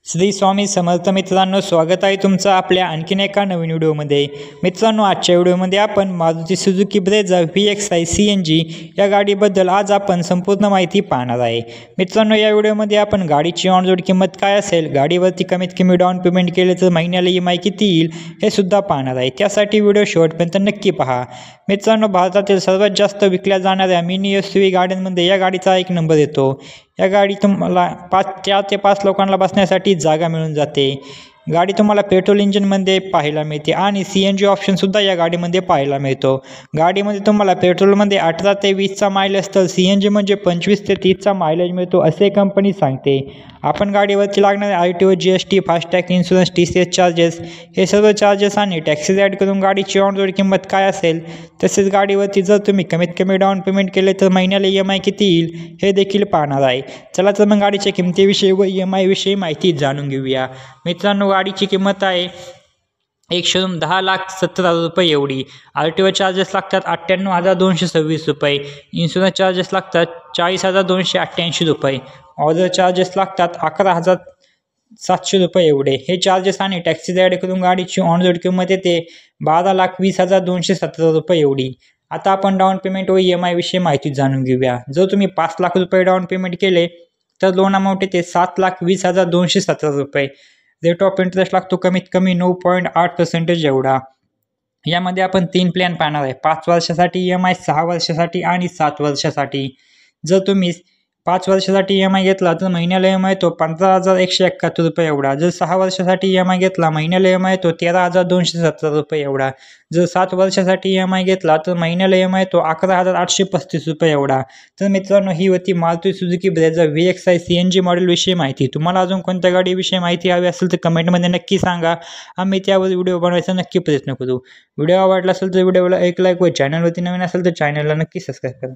श्री स्वामी समर्थ मित्रांनो, स्वागत आहे तुमचं आपल्या आणखीन एका नवीन व्हिडिओमध्ये। मित्रांनो, आजच्या व्हिडिओमध्ये आपण Maruti Suzuki Brezza VXi CNG या गाडीबद्दल आज आपण संपूर्ण माहिती पाहणार आहे। मित्रांनो, या व्हिडिओमध्ये आपण गाडीची ऑन रोड किंमत काय असेल, गाडीवरती कमीत कमी डाऊन पेमेंट केले तर महिन्याला EMI किती येईल हे सुद्धा पाहणार आहे। त्यासाठी व्हिडिओ शेवटपर्यंत नक्की पहा। मित्रांनो, भारतातील सर्वात जास्त विकल्या जाणाऱ्या मिनी SUV गाड्यांमध्ये या गाडीचा एक नंबर येतो। या गाडी तुम्हाला 4 ते 5 लोकांना बसण्यासाठी जागा मिळून जाते। गाडी तुम्हाला पेट्रोल इंजिनमध्ये पाहायला मिळते आणि CNG ऑप्शन सुद्धा या गाडीमध्ये पाहायला मिळतो। गाडीमध्ये तुम्हाला पेट्रोलमध्ये 18 ते 20 चा मायलेज तर CNG म्हणजे 25 ते 30 चा मायलेज मिळतो असे कंपनी सांगते। आपण गाडीवरती लागणारे RTO, GST, FASTag, insurance, TCS charges हे सर्व चार्जेस आणि टॅक्सेस ॲड करून गाडीची ऑन रोड किंमत काय असेल, तसेच गाडीवरती जर तुम्ही कमीत कमी डाऊन पेमेंट केले तर महिन्याला EMI किती येईल हे देखील पाहणार आहे। चला तर मग गाडीच्या किमतीविषयी व EMI विषयी माहिती जाणून घेऊया। मित्रांनो, गाडीची किंमत आहे एक शोरूम 10,17,000 रुपये एवढी। RTO चार्जेस लागतात 98,226 रुपये, इन्शुरन्स चार्जेस लागतात 40,288 रुपये, ऑर्डर चार्जेस लागतात 11,700 रुपये एवढे। हे चार्जेस आणि टॅक्सीज ॲड करून गाडीची ऑन रोड किंमत येते 12,20,217 रुपये एवढी। आता आपण डाऊन पेमेंट व EMI विषयी माहिती जाणून घेऊया। जर तुम्ही 5 लाख रुपये डाऊन पेमेंट केले तर लोन अमाऊंट येते 7,20,217 रुपये। रेट ऑफ इंटरेस्ट लागतो कमीत कमी 9.8% एवढा। यामध्ये आपण 3 प्लॅन पाहणार आहे, 5 वर्षासाठी EMI, 6 वर्षासाठी आणि 7 वर्षासाठी। जर तुम्ही 5 वर्षासाठी EMI घेतला तर महिन्याला EMI येतो 15,171 रुपये एवढा। जर 6 वर्षासाठी EMI घेतला महिन्याला EMI येतो 13,217 रुपये एवढा। जर 7 वर्षासाठी EMI घेतला तर महिन्याला EMI येतो 11,835 रुपये एवढा। तर मित्रांनो, ही होती Maruti Suzuki Brezza VXi CNG मॉडेलविषयी माहिती। तुम्हाला अजून कोणत्या गाडीविषयी माहिती हवी असेल तर कमेंटमध्ये नक्की सांगा, आम्ही त्यावर व्हिडिओ बनवायचा नक्की प्रयत्न करू। व्हिडिओ आवडला असेल तर व्हिडिओला एक लाईक व चॅनलवरती नवीन असेल तर चॅनलला नक्की सबस्क्राईब करा।